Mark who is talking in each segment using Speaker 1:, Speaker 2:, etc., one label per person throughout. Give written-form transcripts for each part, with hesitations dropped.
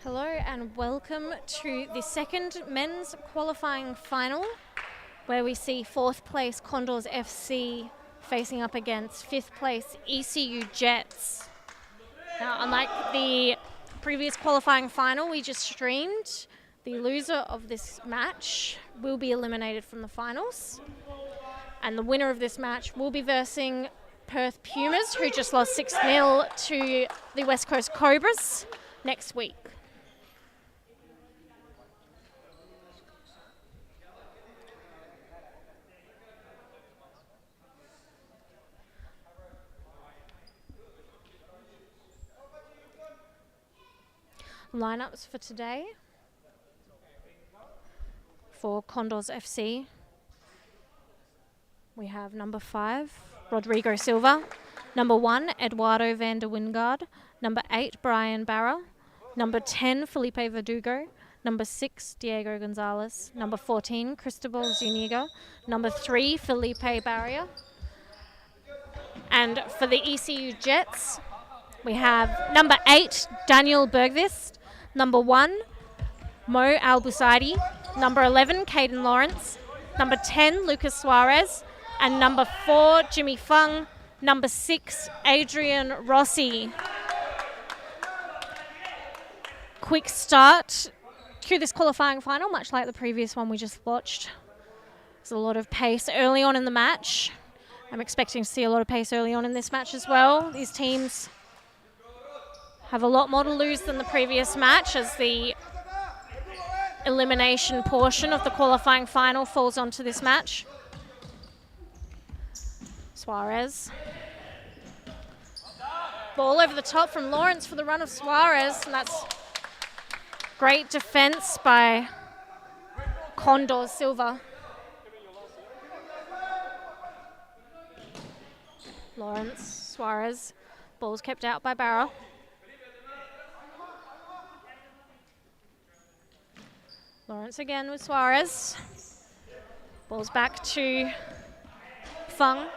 Speaker 1: Hello and welcome to the second men's qualifying final, where we see 4th place Condors FC facing up against 5th place ECU Jets. Now, unlike the previous qualifying final we just streamed, the loser of this match will be eliminated from the finals. And the winner of this match will be versing Perth Pumas, who just lost 6-0 to the West Coast Cobras next week. Lineups for today for Condors FC. We have number 5, Rodrigo Silva. Number 1, Eduardo van der Wingard. Number 8, Brian Barra. Number 10, Felipe Verdugo. Number 6, Diego Gonzalez. Number 14, Cristobal Zuniga. Number 3, Felipe Barria. And for the ECU Jets, we have number 8, Daniel Bergvist. Number 1, Mo Al-Busaidi. Number 11, Caden Lawrence. Number 10, Lucas Suarez. And number 4, Jimmy Fung. Number 6, Adrian Rossi. Quick start to this qualifying final, much like the previous one we just watched. There's a lot of pace early on in the match. I'm expecting to see a lot of pace early on in this match as well. These teams have a lot more to lose than the previous match, as the elimination portion of the qualifying final falls onto this match. Suarez. Ball over the top from Lawrence for the run of Suarez, and that's great defense by Condors Silva. Lawrence, Suarez. Ball's kept out by Barra. Lawrence again with Suarez. Ball's back to Fung.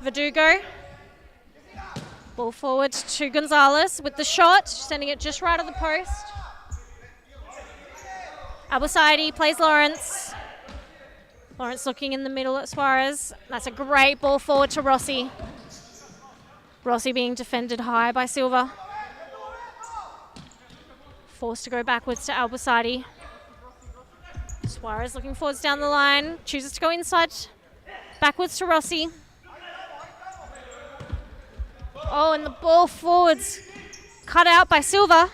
Speaker 1: Verdugo. Ball forward to Gonzalez with the shot, sending it just right of the post. Al-Busaidi plays Lawrence. Lawrence looking in the middle at Suarez. That's a great ball forward to Rossi. Rossi being defended high by Silva. Forced to go backwards to Al-Busaidi. Suarez looking forwards down the line. Chooses to go inside. Backwards to Rossi. Oh, and the ball forwards cut out by Silva.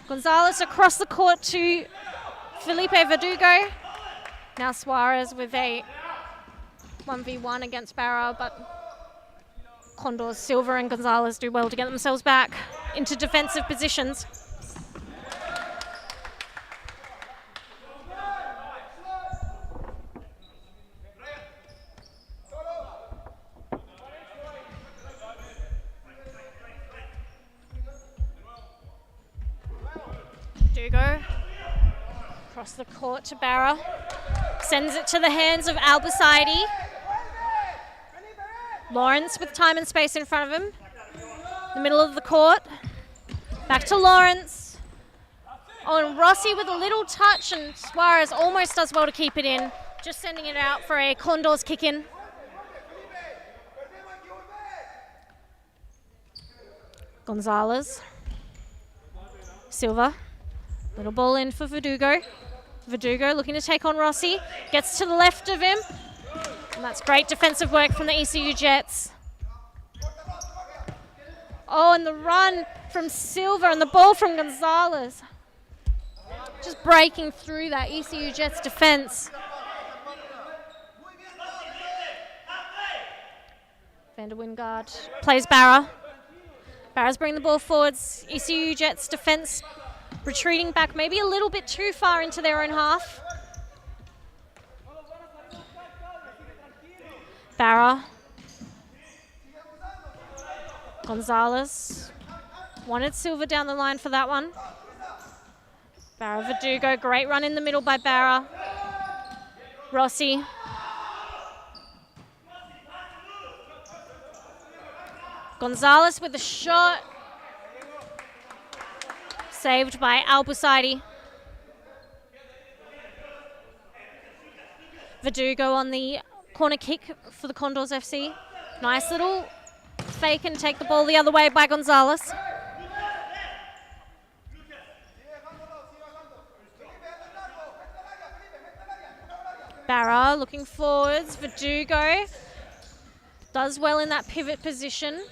Speaker 1: Gonzalez across the court to Felipe Verdugo. Now Suarez with a 1v1 against Barra, but Condors, Silva and Gonzalez do well to get themselves back into defensive positions. Verdugo across the court to Barra. Sends it to the hands of Al-Busaidi. Lawrence with time and space in front of him. The middle of the court. Back to Lawrence. Oh, and Rossi with a little touch, and Suarez almost does well to keep it in. Just sending it out for a Condors kick-in. Gonzalez. Silva. Little ball in for Verdugo. Verdugo looking to take on Rossi. Gets to the left of him. And that's great defensive work from the ECU Jets. Oh, and the run from Silva and the ball from Gonzalez. Just breaking through that ECU Jets defense. Van der Wingard plays Barra. Barra's bringing the ball forwards. ECU Jets defense retreating back maybe a little bit too far into their own half. Barra. Gonzalez. Wanted Silva down the line for that one. Barra Verdugo, great run in the middle by Barra. Rossi. Gonzalez with the shot. Saved by Albusaidi. Verdugo on the corner kick for the Condors FC. Nice little fake and take the ball the other way by Gonzalez. Barra looking forwards. Verdugo does well in that pivot position.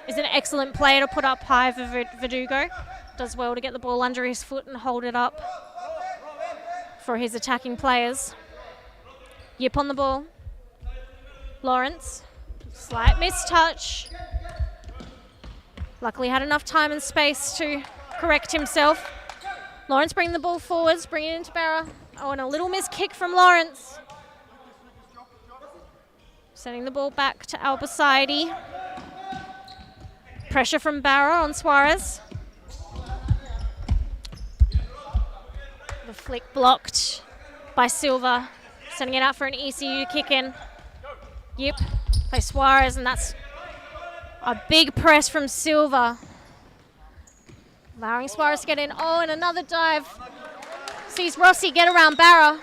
Speaker 1: Is an excellent player to put up high for Verdugo. Does well to get the ball under his foot and hold it up for his attacking players. Yip on the ball. Lawrence. Slight mistouch. Luckily had enough time and space to correct himself. Lawrence bringing the ball forwards, bringing it into Barra. Oh, and a little miss kick from Lawrence. Sending the ball back to Albusaidi. Pressure from Barra on Suarez. The flick blocked by Silva. Sending it out for an ECU kick in. Yep, by Suarez, and that's a big press from Silva. Allowing Suarez to get in. Oh, and another dive. Sees Rossi get around Barra.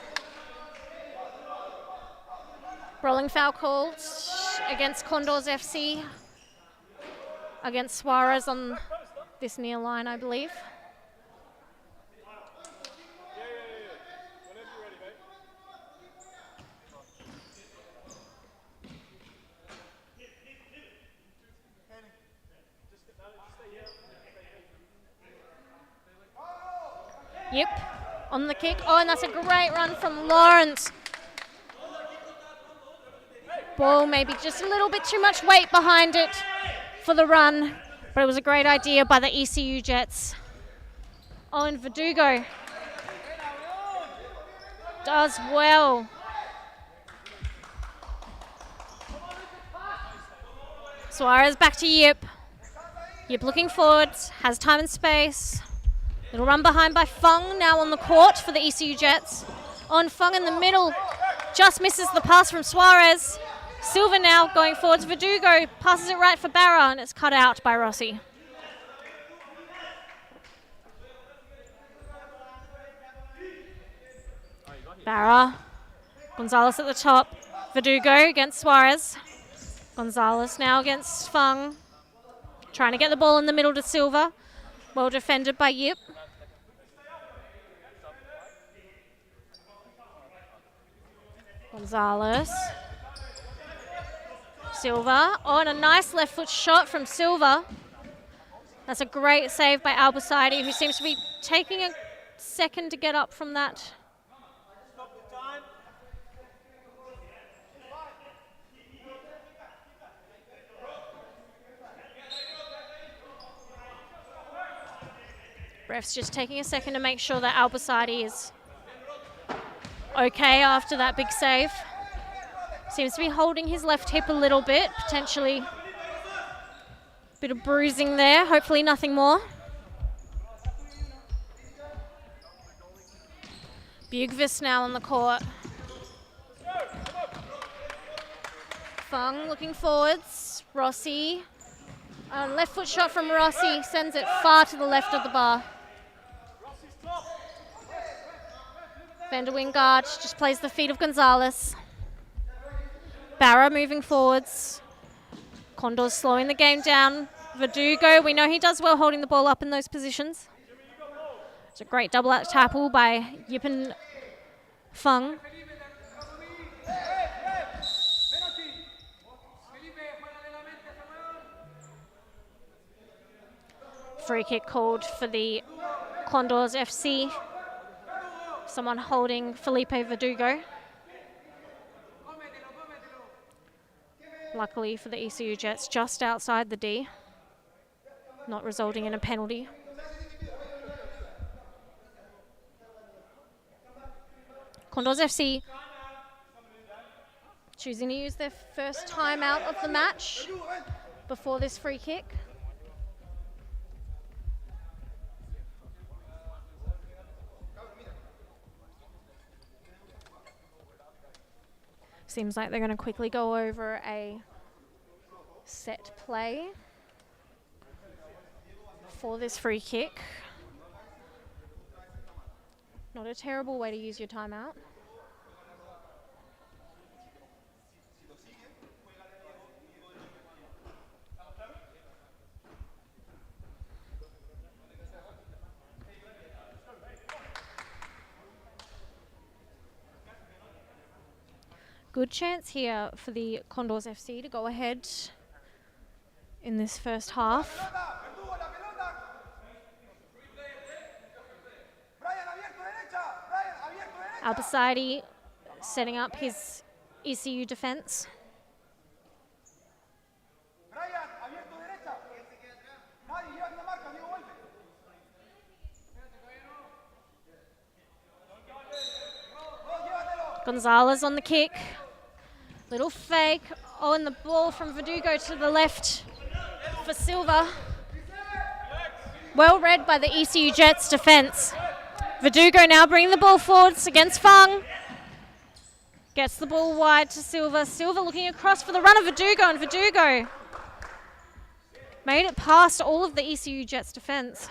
Speaker 1: Rolling foul called against Condors FC. Against Suarez on this near line, I believe. Yep, on the kick. Oh, and that's a great run from Lawrence. Ball maybe just a little bit too much weight behind it for the run, but it was a great idea by the ECU Jets. Oh, and Verdugo does well. Suarez back to Yip. Yip looking forward, has time and space. Little run behind by Fung, now on the court for the ECU Jets. On Fung in the middle, just misses the pass from Suarez. Silva now going forwards. Verdugo passes it right for Barra, and it's cut out by Rossi. Barra, Gonzalez at the top. Verdugo against Suarez. Gonzalez now against Fung. Trying to get the ball in the middle to Silva. Well defended by Yip. Gonzalez. Silva. Oh, and a nice left foot shot from Silva. That's a great save by Albusaidi, who seems to be taking a second to get up from that. Ref's just taking a second to make sure that Albusaidi is okay after that big save. Seems to be holding his left hip a little bit, potentially a bit of bruising there, hopefully nothing more. Bugvis now on the court. Fung looking forwards. Rossi. Left foot shot from Rossi sends it far to the left of the bar. Vander Wingard just plays the feet of Gonzalez. Barra moving forwards. Condors slowing the game down. Verdugo, we know he does well holding the ball up in those positions. It's a great double out tackle by Yip and Fung. Free kick called for the Condors FC. Someone holding Felipe Verdugo. Luckily for the ECU Jets, just outside the D, not resulting in a penalty. Condors FC choosing to use their first timeout of the match before this free kick. Seems like they're going to quickly go over a set play for this free kick. Not a terrible way to use your timeout. Good chance here for the Condors FC to go ahead in this first half. Albacete setting up his ECU defense. Gonzalez on the kick. Little fake. Oh, and the ball from Verdugo to the left for Silva. Well read by the ECU Jets defense. Verdugo now bringing the ball forwards against Fung. Gets the ball wide to Silva. Silva looking across for the run of Verdugo, and Verdugo made it past all of the ECU Jets defense.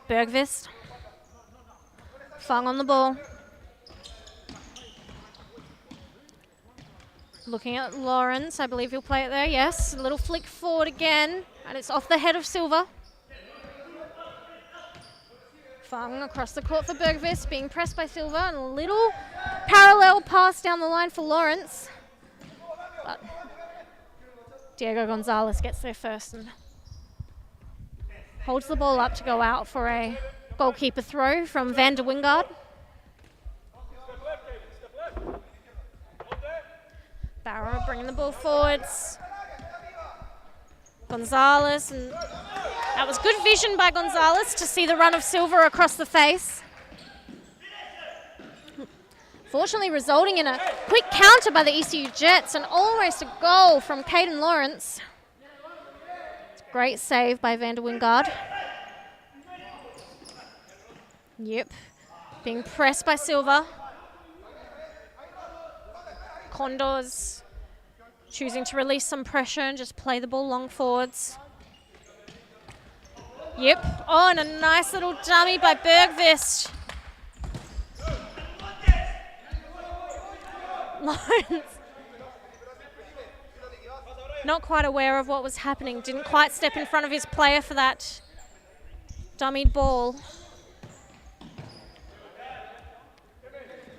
Speaker 1: Bergvist. Fung on the ball. Looking at Lawrence, I believe he'll play it there, yes. A little flick forward again, and it's off the head of Silva. Fung across the court for Bergvist, being pressed by Silva, and a little parallel pass down the line for Lawrence. But Diego Gonzalez gets there first and holds the ball up to go out for a goalkeeper throw from Van der Wingard. Barra bringing the ball forwards. Gonzalez, and that was good vision by Gonzalez to see the run of Silva across the face. Fortunately resulting in a quick counter by the ECU Jets and almost a goal from Caden Lawrence. Great save by Van der Wingard. Yep, being pressed by Silva. Condors choosing to release some pressure and just play the ball long forwards. Yep, oh, and a nice little dummy by Bergvist. Lawrence, not quite aware of what was happening, didn't quite step in front of his player for that dummied ball.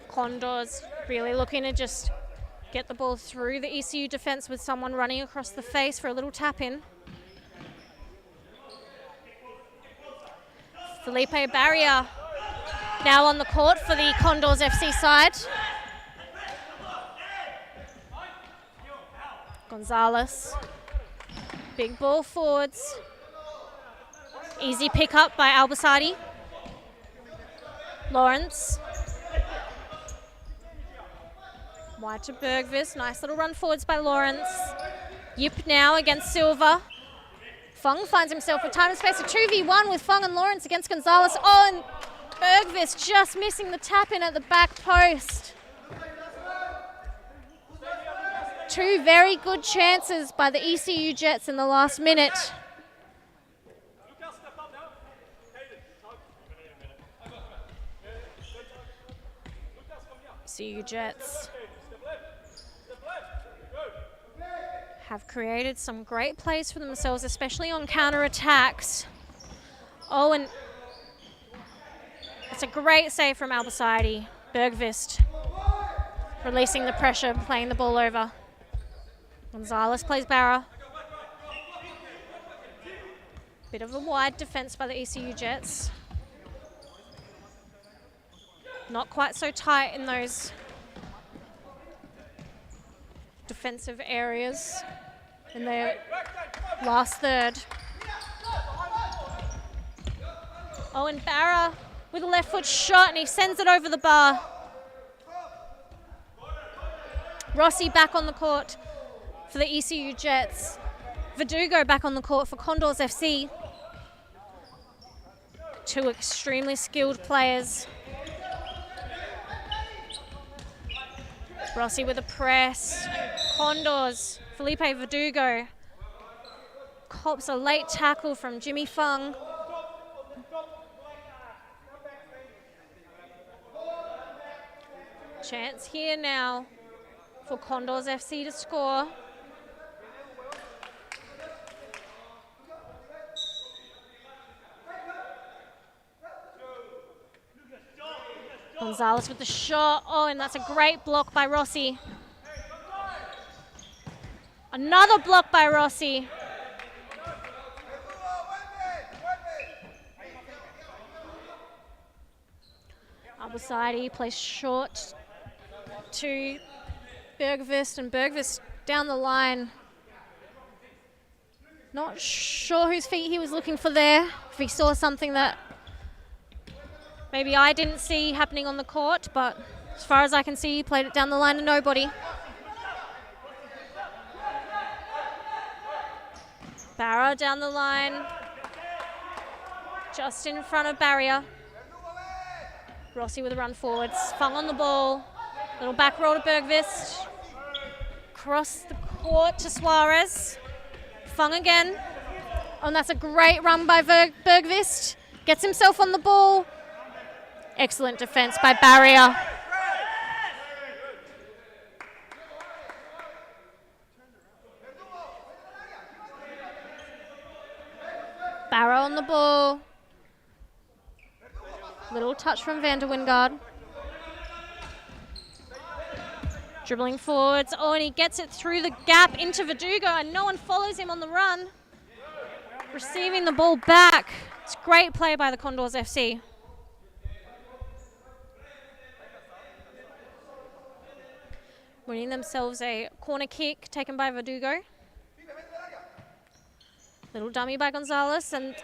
Speaker 1: Condors really looking to just get the ball through the ECU defense with someone running across the face for a little tap in. Felipe Barrier now on the court for the Condors FC side. Gonzalez, big ball forwards. Easy pick up by Albacete. Lawrence. Wide to Bergvist, nice little run forwards by Lawrence. Yip now against Silva. Fung finds himself with time and space, a 2v1 with Fung and Lawrence against Gonzalez. Oh, and Bergvist just missing the tap in at the back post. Two very good chances by the ECU Jets in the last minute. ECU Jets have created some great plays for themselves, especially on counter-attacks. Oh, and it's a great save from Albacete. Bergvist releasing the pressure, playing the ball over. Gonzalez plays Barra. Bit of a wide defense by the ECU Jets. Not quite so tight in those defensive areas in their last third. Oh, and Barra with a left foot shot, and he sends it over the bar. Rossi back on the court for the ECU Jets. Verdugo back on the court for Condors FC. Two extremely skilled players. Rossi with a press. Condors, Felipe Verdugo cops a late tackle from Jimmy Fung. Chance here now for Condors FC to score. Gonzalez with the shot. Oh, and that's a great block by Rossi. Another block by Rossi. Albusadi plays short to Bergvist, and Bergvist down the line. Not sure whose feet he was looking for there. If he saw something that maybe I didn't see happening on the court, but as far as I can see, he played it down the line to nobody. Barra down the line, just in front of barrier. Rossi with a run forwards. Fung on the ball. Little back roll to Bergvist. Cross the court to Suarez. Fung again. Oh, and that's a great run by Bergvist. Gets himself on the ball. Excellent defense by barrier. Barrow on the ball. Little touch from Van der Wingard. Dribbling forwards. Oh, and he gets it through the gap into Verdugo, and no one follows him on the run. Receiving the ball back. It's great play by the Condors FC. Winning themselves a corner kick taken by Verdugo. Little dummy by Gonzalez, and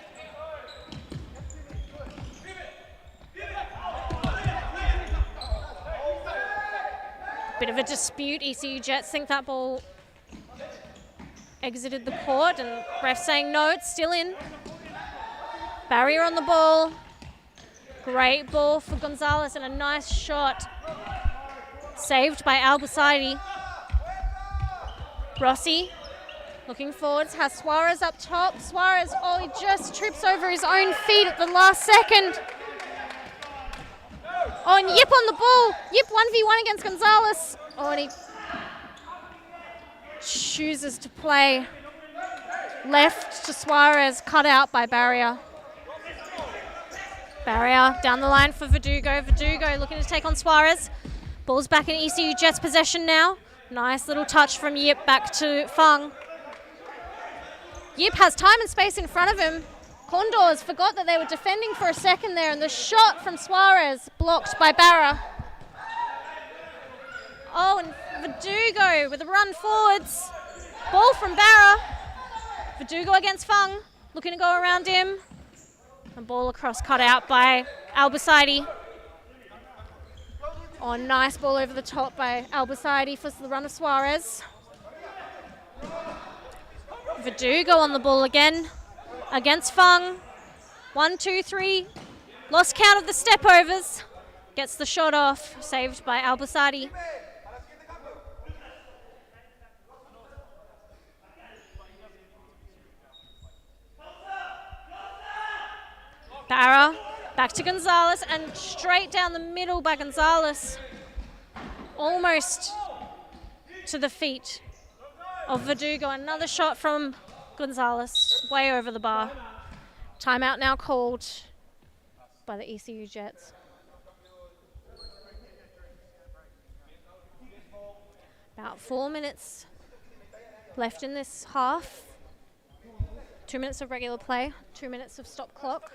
Speaker 1: bit of a dispute. ECU Jets think that ball exited the court, and ref saying no, it's still in. Barrier on the ball. Great ball for Gonzalez and a nice shot. Saved by Albusadi. Rossi looking forwards, has Suarez up top. Suarez, oh, he just trips over his own feet at the last second. Oh, and Yip on the ball. Yip 1v1 against Gonzalez. Oh, and he chooses to play left to Suarez, cut out by Barrier. Barrier down the line for Verdugo. Verdugo looking to take on Suarez. Ball's back in ECU Jets possession now. Nice little touch from Yip back to Fung. Yip has time and space in front of him. Condors forgot that they were defending for a second there, and the shot from Suarez blocked by Barra. Oh, and Verdugo with a run forwards. Ball from Barra. Verdugo against Fung, looking to go around him. And ball across, cut out by Albusadi. Oh, nice ball over the top by Albusadi for the run of Suarez. Verdugo on the ball again against Fung. 1, 2, 3. Lost count of the step overs. Gets the shot off, saved by Albusadi. Barra back to Gonzalez, and straight down the middle by Gonzalez. Almost to the feet of Verdugo. Another shot from Gonzalez, way over the bar. Timeout now called by the ECU Jets. About 4 minutes left in this half. 2 minutes of regular play, 2 minutes of stop clock.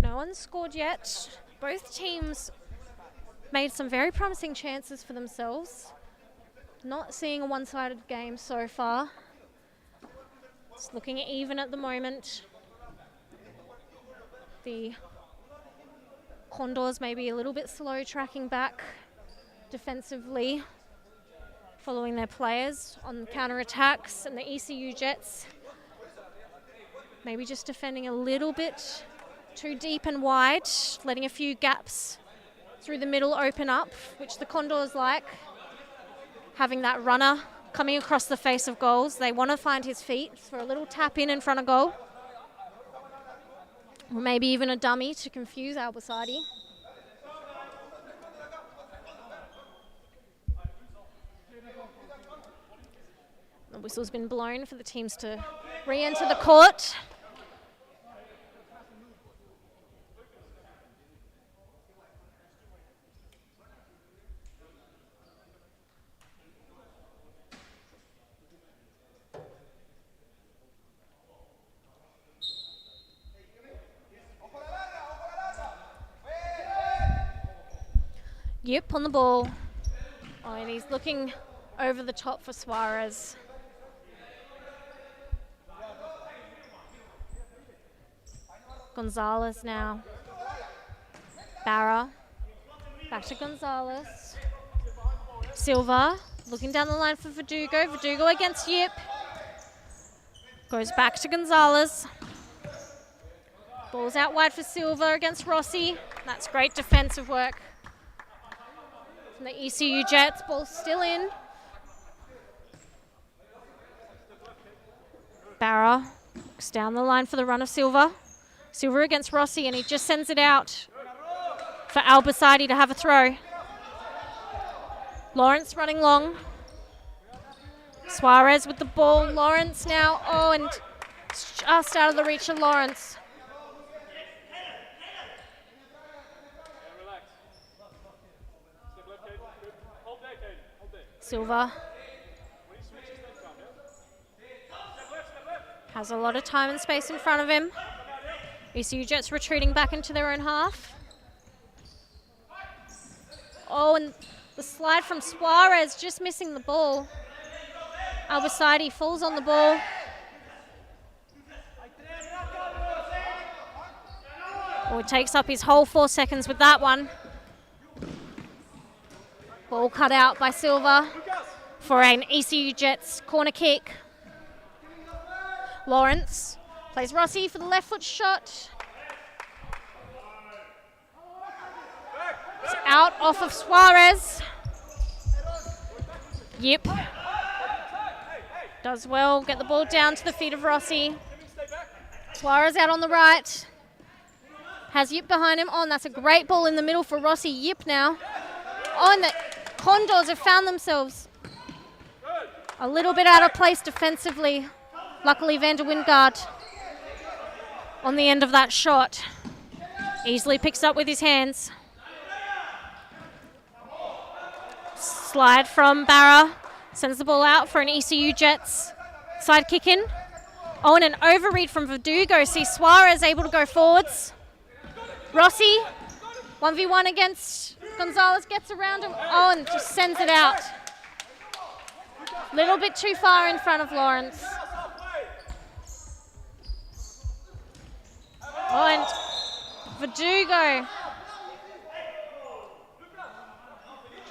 Speaker 1: No one's scored yet. Both teams made some very promising chances for themselves. Not seeing a one-sided game so far. It's looking even at the moment. The Condors maybe a little bit slow tracking back defensively. following their players on counter-attacks, and the ECU Jets maybe just defending a little bit too deep and wide, letting a few gaps through the middle open up, which the Condors like. Having that runner coming across the face of goals. They want to find his feet for a little tap in front of goal. Or maybe even a dummy to confuse Albasadi. The whistle's been blown for the teams to re-enter the court. Yep, on the ball. Oh, and he's looking over the top for Suarez. Gonzalez now. Barra. Back to Gonzalez. Silva looking down the line for Verdugo. Verdugo against Yip. Goes back to Gonzalez. Ball's out wide for Silva against Rossi. That's great defensive work from the ECU Jets. Ball still in. Barra looks down the line for the run of Silva. Silva against Rossi, and he just sends it out for Albasadi to have a throw. Lawrence running long. Suarez with the ball. Lawrence now. Oh, and just out of the reach of Lawrence. Silva has a lot of time and space in front of him. ECU Jets retreating back into their own half. Oh, and the slide from Suarez just missing the ball. Albasadi falls on the ball. Oh, he takes up his whole 4 seconds with that one. Ball cut out by Silva for an ECU Jets corner kick. Lawrence plays Rossi for the left foot shot. It's out off of Suarez. Yep. Does well, get the ball down to the feet of Rossi. Suarez out on the right. Has Yip behind him. Oh, and that's a great ball in the middle for Rossi. Yip now. Oh, and the Condors have found themselves a little bit out of place defensively. Luckily, Vander Wingard on the end of that shot easily picks up with his hands. Slide from Barra. Sends the ball out for an ECU Jets side kick in. Oh, and an overread from Verdugo. See Suarez able to go forwards. Rossi, 1v1 against Gonzalez, gets around him. Oh, and just sends it out. Little bit too far in front of Lawrence. Oh, and Verdugo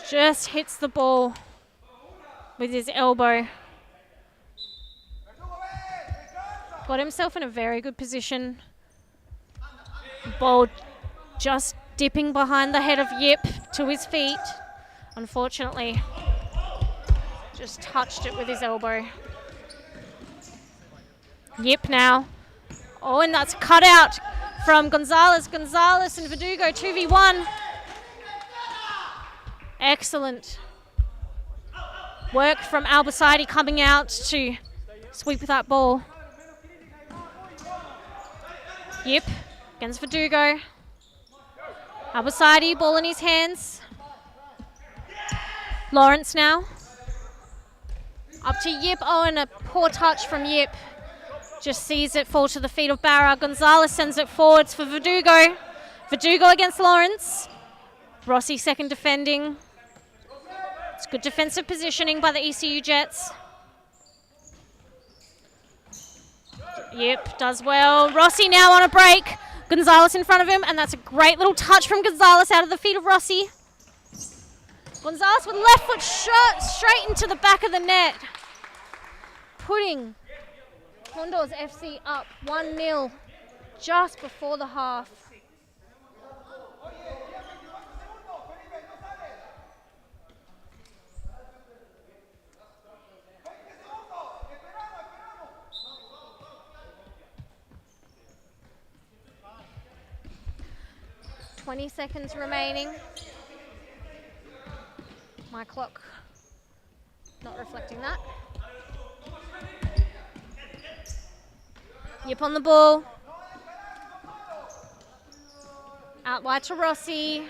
Speaker 1: just hits the ball with his elbow. Got himself in a very good position. Ball just dipping behind the head of Yip to his feet. Unfortunately, just touched it with his elbow. Yip now. Oh, and that's cut out from Gonzalez. Gonzalez and Verdugo, 2v1. Excellent work from Albasadi coming out to sweep that ball. Yip against Verdugo. Albasadi, ball in his hands. Lawrence now. Up to Yip. Oh, and a poor touch from Yip. Just sees it fall to the feet of Barra. Gonzalez sends it forwards for Verdugo. Verdugo against Lawrence. Rossi second defending. It's good defensive positioning by the ECU Jets. Yep, does well. Rossi now on a break. Gonzalez in front of him, and that's a great little touch from Gonzalez out of the feet of Rossi. Gonzalez with left foot shot straight into the back of the net, putting Condors FC up 1-0 just before the half. "20 seconds remaining." My clock not reflecting that. Yip on the ball. Out wide to Rossi.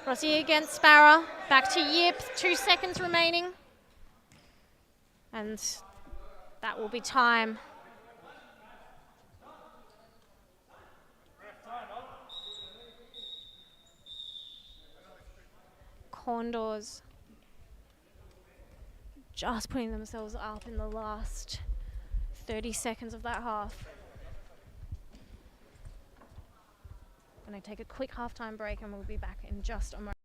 Speaker 1: Rossi against Sparrow. Back to Yip. 2 seconds remaining. And that will be time. Condors just putting themselves up in the last 30 seconds of that half. I'm going to take a quick halftime break and we'll be back in just a moment.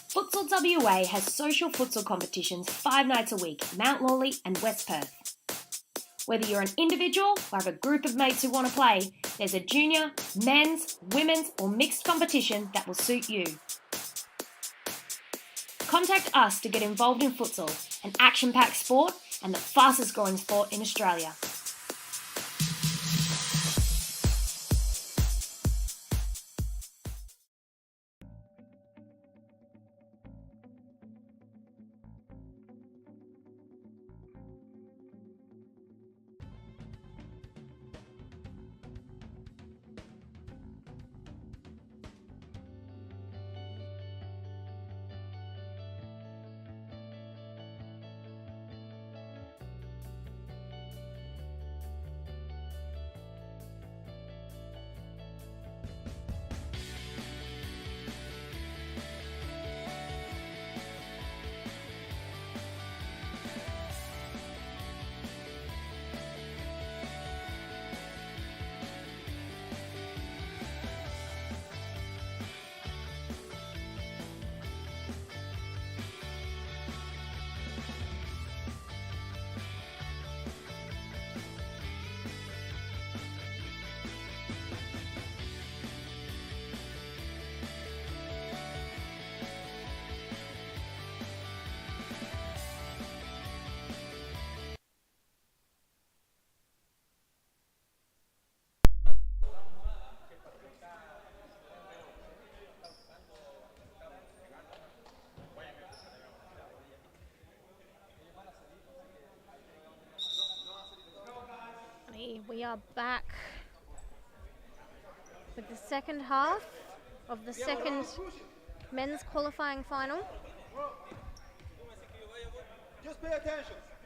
Speaker 2: Futsal WA has social futsal competitions 5 nights a week, Mount Lawley and West Perth. Whether you're an individual or have a group of mates who want to play, there's a junior, men's, women's or mixed competition that will suit you. Contact us to get involved in futsal, an action-packed sport and the fastest growing sport in Australia.
Speaker 1: We are back with the second half of the second men's qualifying final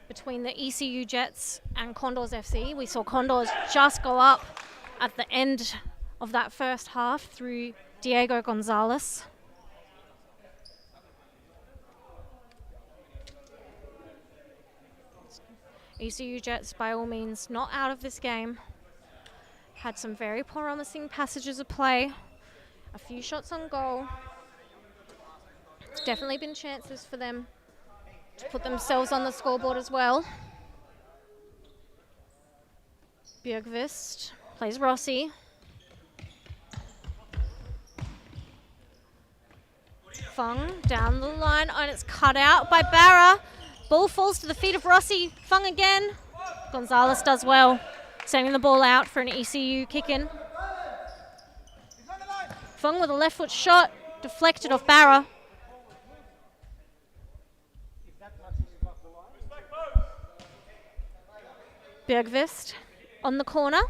Speaker 1: between the ECU Jets and Condors FC. We saw Condors just go up at the end of that first half through Diego Gonzalez. ECU Jets, by all means, not out of this game. Had some very promising passages of play, a few shots on goal. It's definitely been chances for them to put themselves on the scoreboard as well. Bjergvist plays Rossi. Fung down the line, and it's cut out by Barra. Ball falls to the feet of Rossi. Fung again. Gonzalez does well, sending the ball out for an ECU kick-in. Fung with a left foot shot, deflected off Barra. Bjergvist on the corner.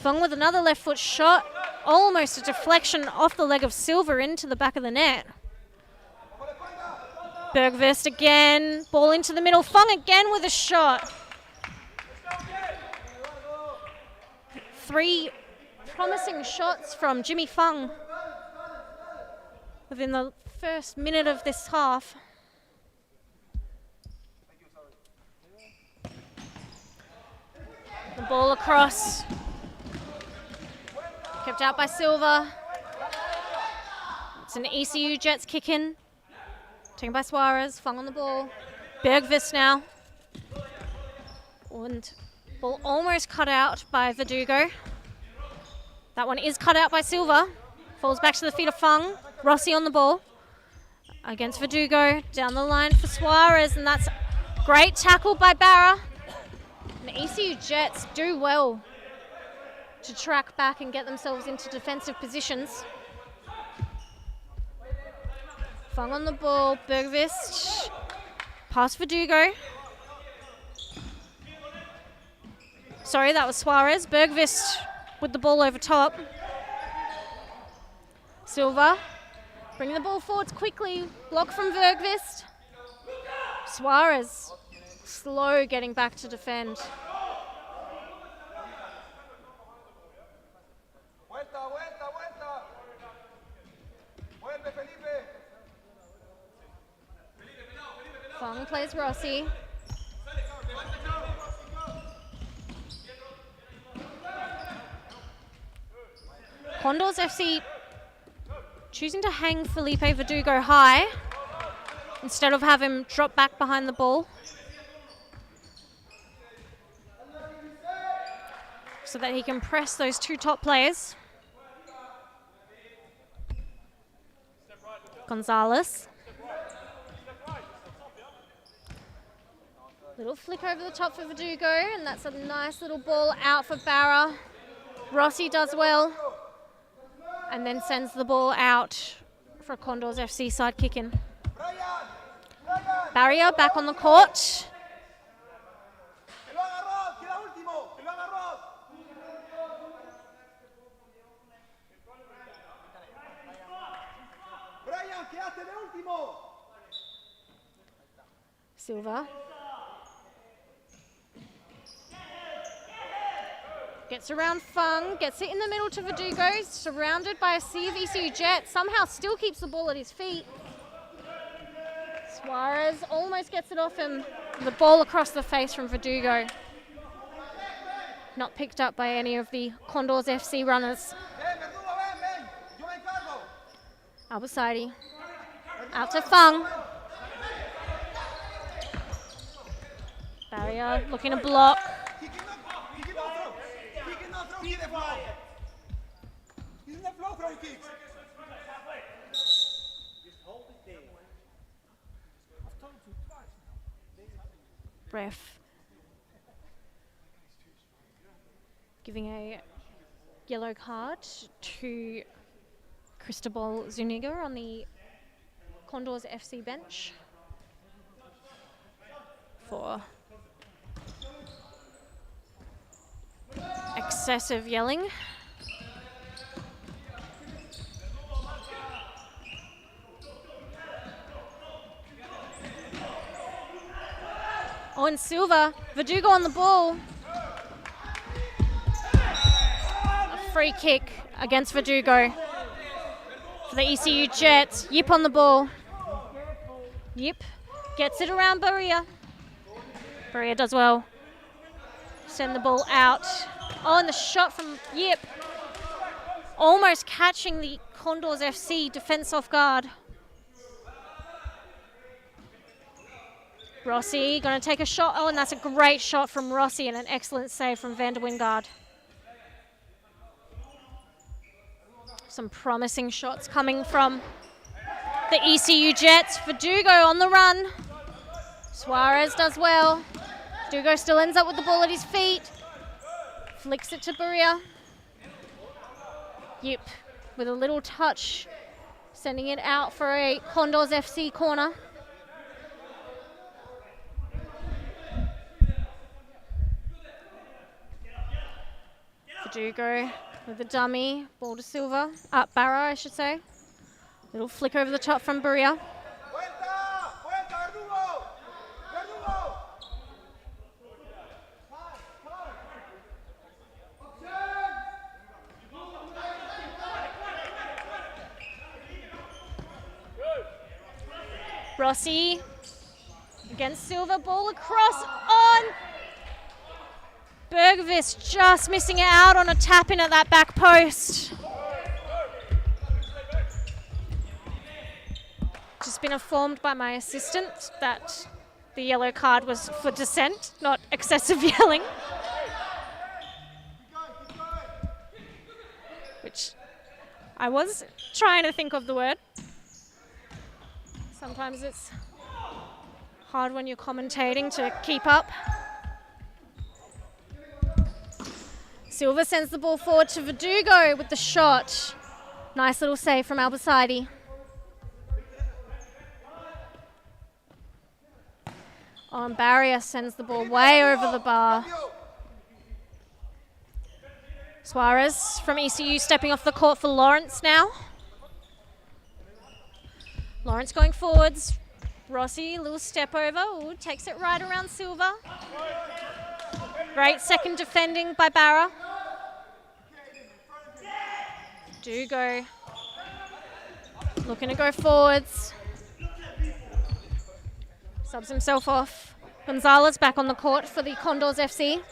Speaker 1: Fung with another left foot shot, almost a deflection off the leg of Silver into the back of the net. Bjergvist again, ball into the middle. Fung again with a shot. 3 promising shots from Jimmy Fung within the first minute of this half. The ball across Kept out by Silva. It's an ECU Jets kick in. Taken by Suarez. Fung on the ball. Bergqvist now. And ball almost cut out by Verdugo. That one is cut out by Silva. Falls back to the feet of Fung. Rossi on the ball. Against Verdugo. Down the line for Suarez. And that's great tackle by Barra. And the ECU Jets do well to track back and get themselves into defensive positions. Fung on the ball. Bergqvist. Pass Verdugo. Sorry, that was Suarez. Bergqvist with the ball over top. Silva bringing the ball forwards quickly. Block from Bergqvist. Suarez slow getting back to defend. Fung plays Rossi. Condors FC choosing to hang Felipe Verdugo high instead of have him drop back behind the ball so that he can press those two top players. Gonzalez. Little flick over the top for Verdugo, and that's a nice little ball out for Barra. Rossi does well, and then sends the ball out for a Condors FC side kick in. Barrier back on the court. Silva. Gets around Fung, gets it in the middle to Verdugo, surrounded by a sea of ECU Jets, somehow still keeps the ball at his feet. Suarez almost gets it off him, the ball across the face from Verdugo. Not picked up by any of the Condors FC runners. Albacidi, out to Fung. Barrier looking to block. Ref giving a yellow card to Cristobal Zuniga on the Condors FC bench for excessive yelling. Oh, and Silva, Verdugo on the ball. A free kick against Verdugo for the ECU Jets. Yip on the ball. Yip gets it around Barria. Barria does well. Send the ball out. Oh, and the shot from Yip. Almost catching the Condors FC defense off guard. Rossi going to take a shot. Oh, and that's a great shot from Rossi and an excellent save from Van der Wingard. Some promising shots coming from the ECU Jets. Verdugo on the run. Suarez does well. Verdugo still ends up with the ball at his feet. Flicks it to Barria. Yep, with a little touch, sending it out for a Condors FC corner. Verdugo with the dummy, ball to Silva, Barra I should say. Little flick over the top from Barria. Rossi against Silva, ball across on. Bergqvist just missing it out on a tap in at that back post. just been informed by my assistant that the yellow card was for dissent, not excessive yelling. Which I was trying to think of the word. Sometimes it's hard when you're commentating to keep up. Silva sends the ball forward to Verdugo with the shot. Nice little save from Albacete. Oh, and Barrier sends the ball way over the bar. Suarez from ECU stepping off the court for Lawrence now. Lawrence going forwards. Rossi, little step over. Ooh, takes it right around Silva. Great second defending by Barra. Dugo looking to go forwards. Subs himself off. Gonzalez back on the court for the Condors FC.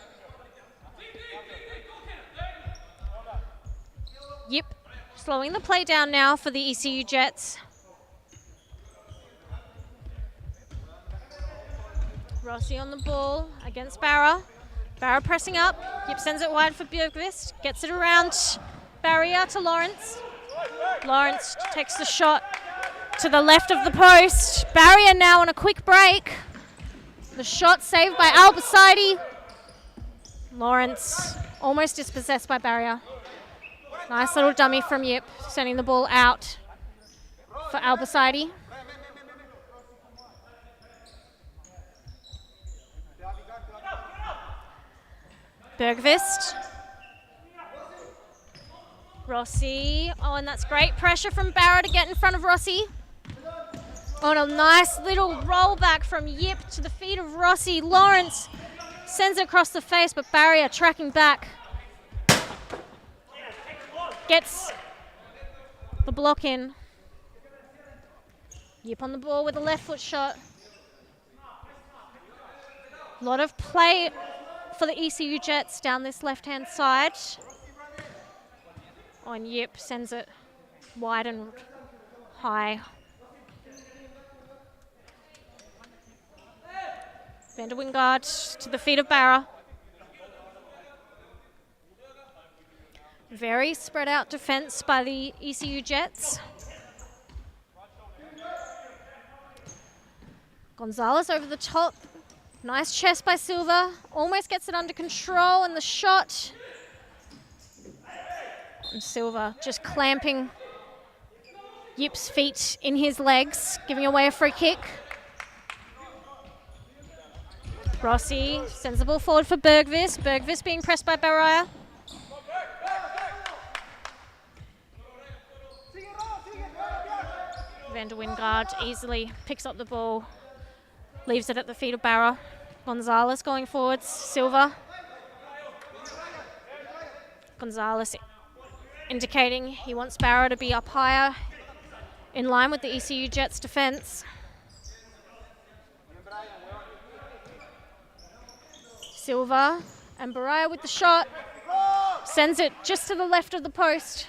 Speaker 1: Yep, slowing the play down now for the ECU Jets. Rossi on the ball against Barra. Barra pressing up. Yep, sends it wide for Björkvist. Gets it around Barrier to Lawrence. Lawrence takes the shot to the left of the post. Barrier now on a quick break. The shot saved by Albacete. Lawrence almost dispossessed by Barrier. Nice little dummy from Yip, sending the ball out for Albacete. Bergvist. Rossi. Oh, and that's great pressure from Barra to get in front of Rossi. Oh, and a nice little roll back from Yip to the feet of Rossi. Lawrence sends it across the face, but Barrier tracking back. Gets the block in. Yip on the ball with a left foot shot. A lot of play for the ECU Jets down this left-hand side. On Yip sends it wide and high. Van der Wingard to the feet of Barra. Very spread out defense by the ECU Jets. Gonzalez over the top. Nice chest by Silva. Almost gets it under control, and the shot. And Silva just clamping Yip's feet in his legs, giving away a free kick. Rossi sends the ball forward for Bergvist. Bergvist being pressed by Baraya. Van der Wingard easily picks up the ball, leaves it at the feet of Barra. Gonzalez going forwards. Silva. Gonzalez indicating he wants Barra to be up higher in line with the ECU Jets defense. Silva and Baraya with the shot. Sends it just to the left of the post.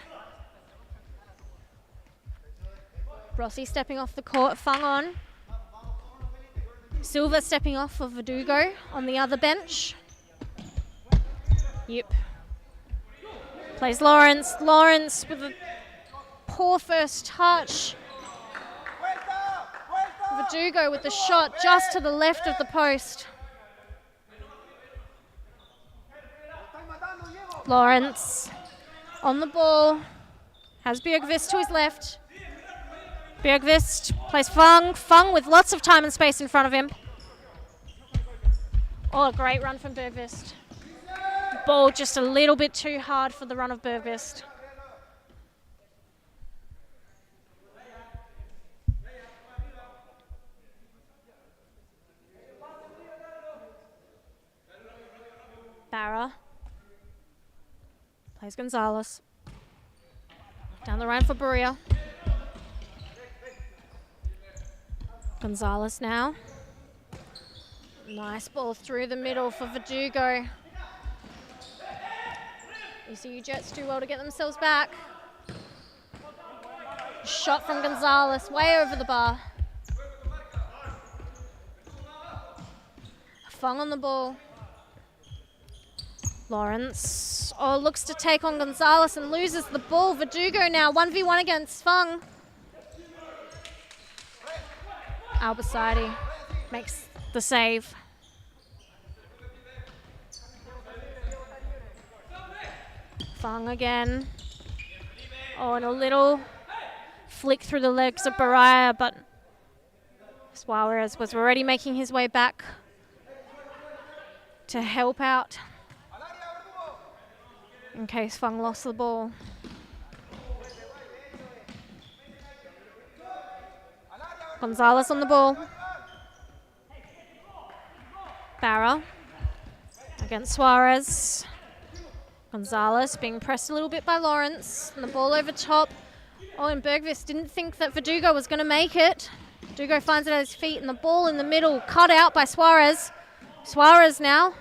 Speaker 1: Rossi stepping off the court, Fung on. Silva stepping off for Verdugo on the other bench. Yep. Plays Lawrence. Lawrence with a poor first touch. Verdugo with the shot just to the left of the post. Lawrence on the ball. Has Björkvist to his left. Björkvist plays Fung. Fung with lots of time and space in front of him. Oh, a great run from Björkvist. Ball just a little bit too hard for the run of Björkvist. Barra plays Gonzalez. Down the right for Berea. Gonzalez now. Nice ball through the middle for Verdugo. ECU Jets do well to get themselves back. Shot from Gonzalez, way over the bar. Fung on the ball. Lawrence, looks to take on Gonzalez and loses the ball. Verdugo now 1v1 against Fung. Albasadi makes the save. Fung again. And a little flick through the legs of Baraya, but Suarez was already making his way back to help out in case Fung lost the ball. Gonzalez on the ball. Barra against Suarez. Gonzalez being pressed a little bit by Lawrence. And the ball over top. And Bergqvist didn't think that Verdugo was going to make it. Verdugo finds it at his feet, and the ball in the middle cut out by Suarez. Suarez now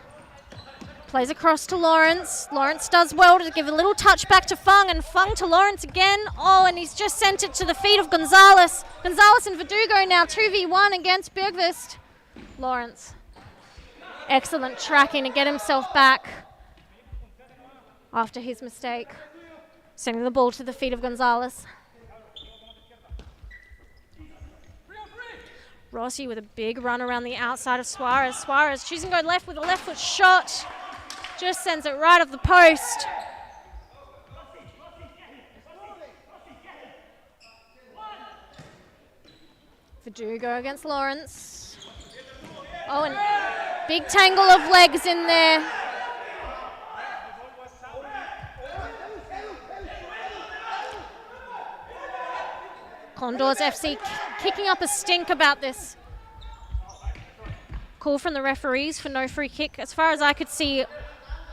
Speaker 1: plays across to Lawrence. Lawrence does well to give a little touch back to Fung, and Fung to Lawrence again. And he's just sent it to the feet of Gonzalez. Gonzalez and Verdugo now 2v1 against Bergqvist. Lawrence. Excellent tracking to get himself back after his mistake. Sending the ball to the feet of Gonzalez. Rossi with a big run around the outside of Suarez. Suarez choosing to go left with a left foot shot. Just sends it right off the post. Verdugo against Lawrence. And big tangle of legs in there. Condors FC kicking up a stink about this. Call from the referees for no free kick. As far as I could see,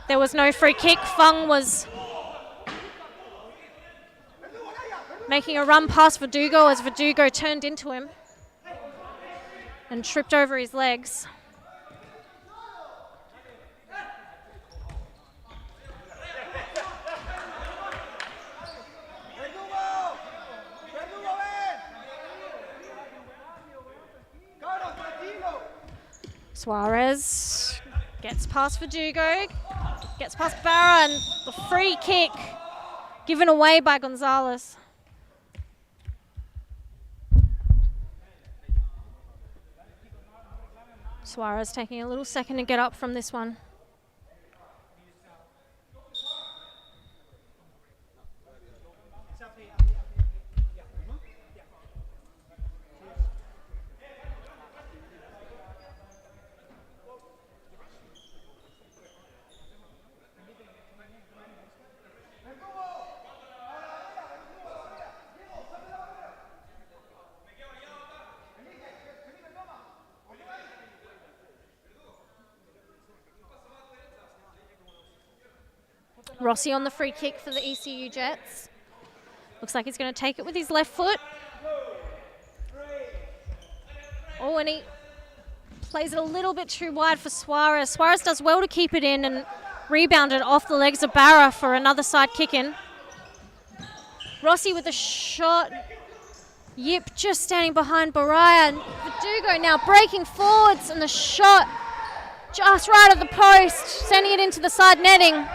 Speaker 1: there was no free kick. Fung was making a run past Verdugo as Verdugo turned into him and tripped over his legs. Suarez gets past Verdugo, gets past Barra, and the free kick given away by Gonzalez. Suarez taking a little second to get up from this one. Rossi on the free kick for the ECU Jets. Looks like he's going to take it with his left foot. And he plays it a little bit too wide for Suarez. Suarez does well to keep it in and rebounded off the legs of Barra for another side kick in. Rossi with a shot. Yip just standing behind Baraya. And Verdugo now breaking forwards, and the shot just right at the post, sending it into the side netting.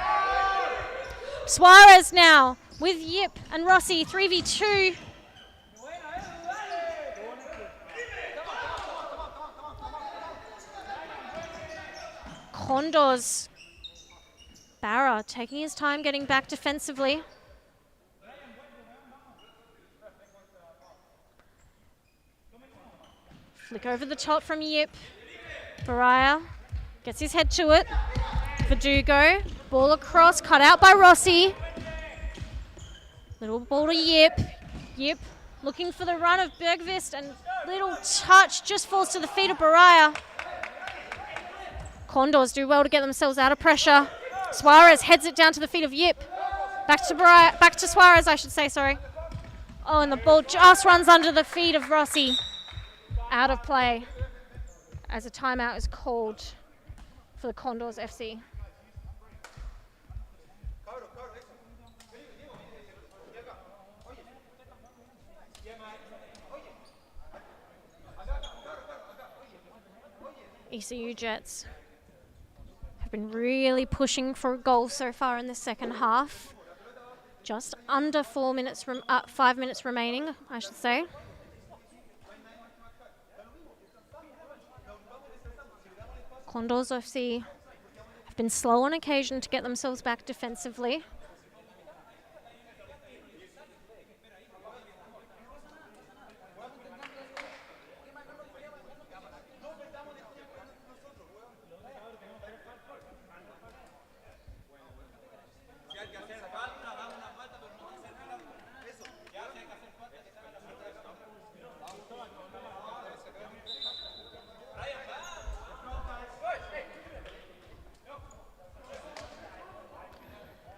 Speaker 1: Suarez now with Yip and Rossi, 3v2. Condors. Barra taking his time getting back defensively. Flick over the top from Yip. Baraya gets his head to it. Verdugo. Ball across, cut out by Rossi. Little ball to Yip. Yip looking for the run of Bergqvist, and little touch just falls to the feet of Baraya. Condors do well to get themselves out of pressure. Suarez heads it down to the feet of Yip. Back to Suarez, I should say, sorry. And the ball just runs under the feet of Rossi. Out of play as a timeout is called for the Condors FC. ECU Jets have been really pushing for a goal so far in the second half. Just under 5 minutes remaining, I should say. Condors FC have been slow on occasion to get themselves back defensively.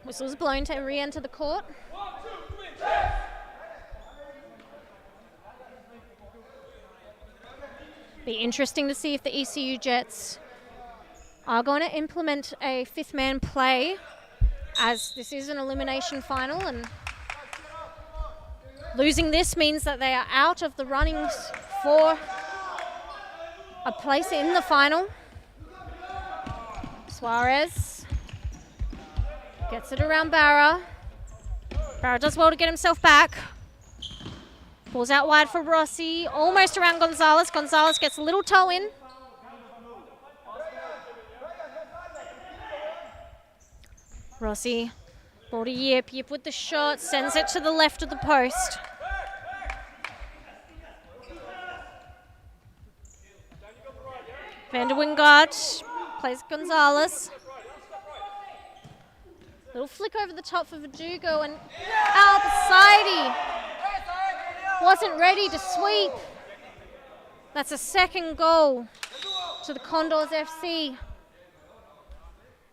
Speaker 1: Whistle's blown to re-enter the court. Be interesting to see if the ECU Jets are going to implement a fifth man play, as this is an elimination final, and losing this means that they are out of the runnings for a place in the final. Suarez gets it around Barra. Barra does well to get himself back. Pulls out wide for Rossi, almost around Gonzalez. Gonzalez gets a little toe in. Rossi, ball to Yip. Yip with the shot, sends it to the left of the post. Van der Wingard plays Gonzalez. Little flick over the top for Verdugo, and Alcides wasn't ready to sweep. That's a second goal to the Condors FC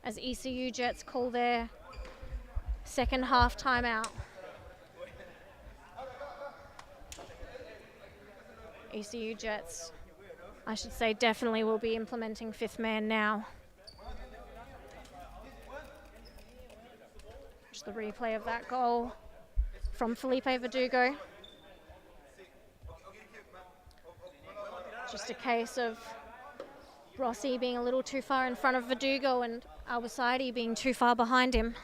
Speaker 1: as ECU Jets call their second half timeout. ECU Jets, I should say, definitely will be implementing fifth man now. The replay of that goal from Felipe Verdugo. Just a case of Rossi being a little too far in front of Verdugo and Alcides being too far behind him.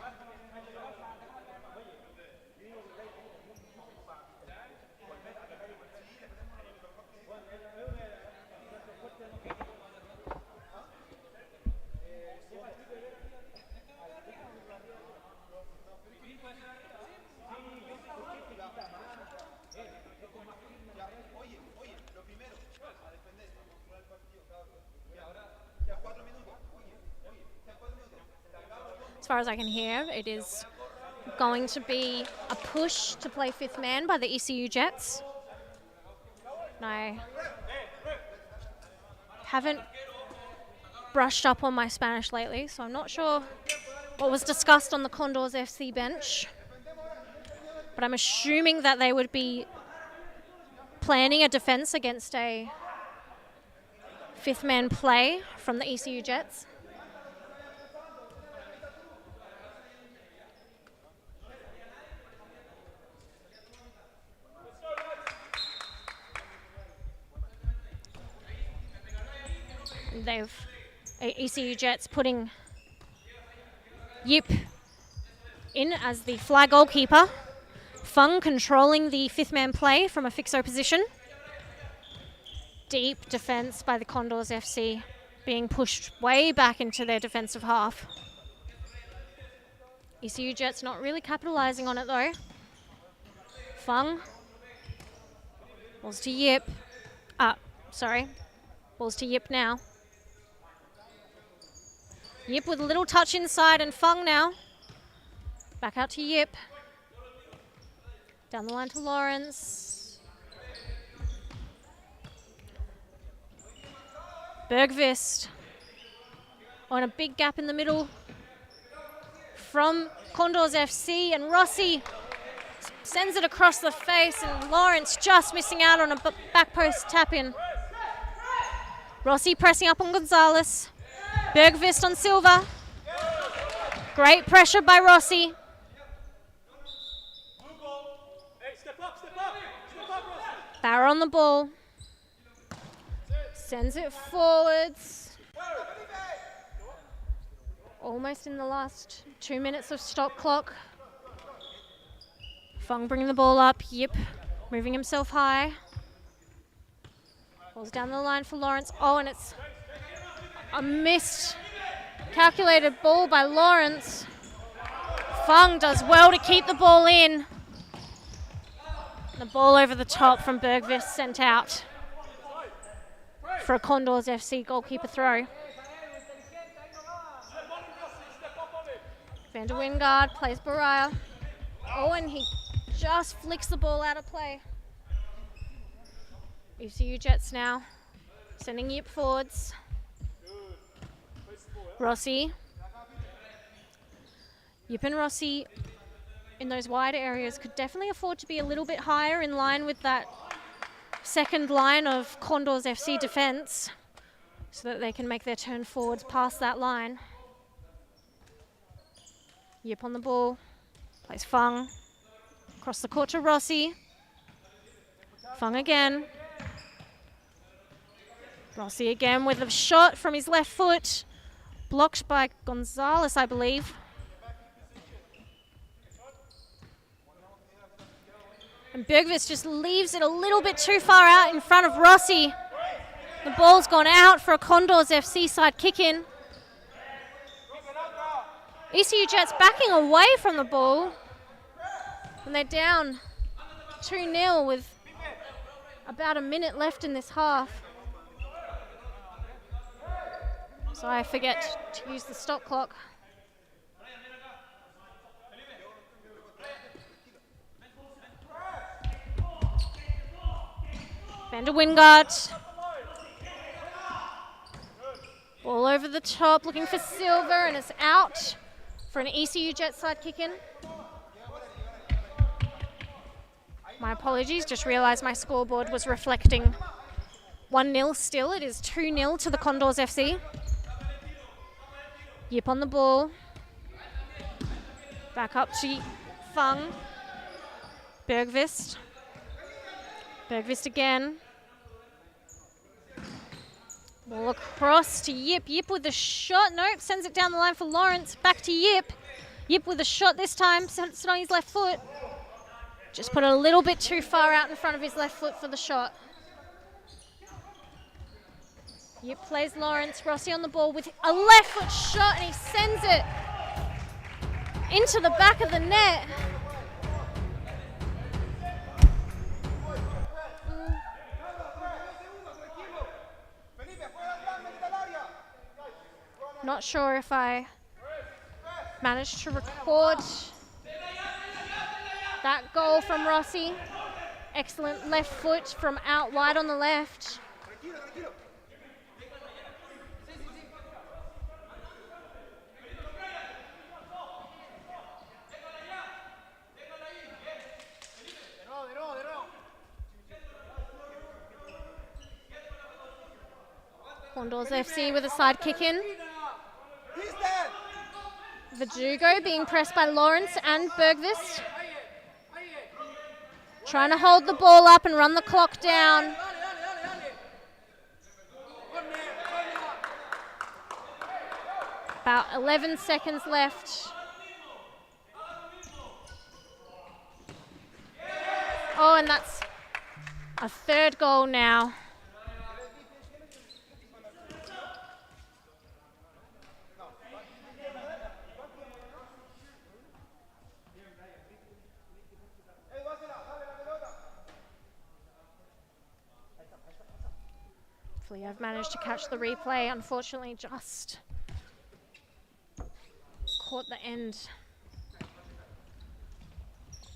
Speaker 1: As far as I can hear, it is going to be a push to play fifth man by the ECU Jets. And I haven't brushed up on my Spanish lately, so I'm not sure what was discussed on the Condors FC bench. But I'm assuming that they would be planning a defense against a fifth man play from the ECU Jets. ECU Jets putting Yip in as the fly goalkeeper. Fung controlling the fifth man play from a fixo position. Deep defence by the Condors FC, being pushed way back into their defensive half. ECU Jets not really capitalising on it though. Fung. Balls to Yip. Balls to Yip now. Yip with a little touch inside, and Fung now. Back out to Yip. Down the line to Lawrence. Bergvist. On a big gap in the middle from Condors FC, and Rossi sends it across the face, and Lawrence just missing out on a back post tap in. Rossi pressing up on Gonzalez. Bergvist on Silva. Great pressure by Rossi. Barra on the ball. Sends it forwards. Almost in the last 2 minutes of stop clock. Fung bringing the ball up. Yip moving himself high. Ball's down the line for Lawrence. Oh, and it's a missed calculated ball by Lawrence. Fung does well to keep the ball in. The ball over the top from Bergvist sent out for a Condors FC goalkeeper throw. Van der Wingard plays Baraya. Oh, and he just flicks the ball out of play. ECU Jets now sending Yip forwards. Rossi. Yip and Rossi in those wide areas could definitely afford to be a little bit higher in line with that second line of Condors FC defence so that they can make their turn forwards past that line. Yip on the ball, plays Fung, across the court to Rossi. Fung again. Rossi again with a shot from his left foot, blocked by Gonzalez, I believe. And Bergvist just leaves it a little bit too far out in front of Rossi. The ball's gone out for a Condors FC side kick-in. ECU Jets backing away from the ball. And they're down 2-0 with about a minute left in this half. So I forget to use the stop clock. Van der Wingard. Ball over the top, looking for Silver, and it's out for an ECU Jet side kick-in. My apologies, just realised my scoreboard was reflecting 1-0 still. It is 2-0 to the Condors FC. Yip on the ball. Back up to Fung. Bergvist. Bergvist again. Ball across to Yip. Yip with a shot. Nope, sends it down the line for Lawrence. Back to Yip. Yip with a shot this time. Sends it on his left foot. Just put it a little bit too far out in front of his left foot for the shot. Yip plays Lawrence. Rossi on the ball with a left foot shot, and he sends it into the back of the net. Not sure if I managed to record that goal from Rossi. Excellent left foot from out wide on the left. Condors FC with a side kick in. Verdugo being pressed by Lawrence and Bergvist. Trying to hold the ball up and run the clock down. About 11 seconds left. Oh, and that's a third goal now. Hopefully I've managed to catch the replay. Unfortunately, just caught the end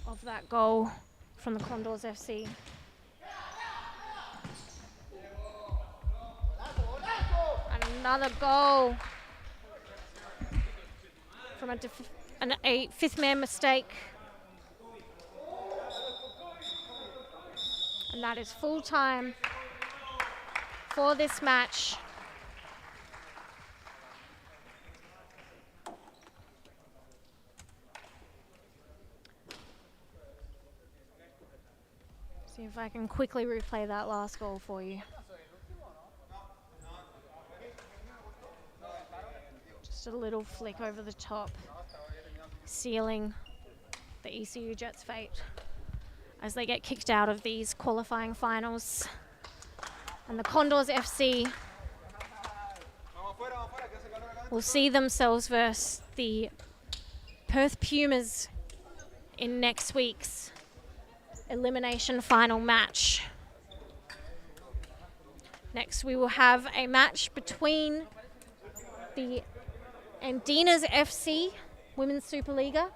Speaker 1: of that goal from the Condors FC. Another goal from a fifth man mistake. And that is full time for this match. See if I can quickly replay that last goal for you. Just a little flick over the top, sealing the ECU Jets' fate as they get kicked out of these qualifying finals. And the Condors FC will see themselves versus the Perth Pumas in next week's elimination final match. Next, we will have a match between the Andinas FC Women's Supa Liga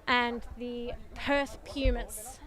Speaker 1: and the Perth Pumas.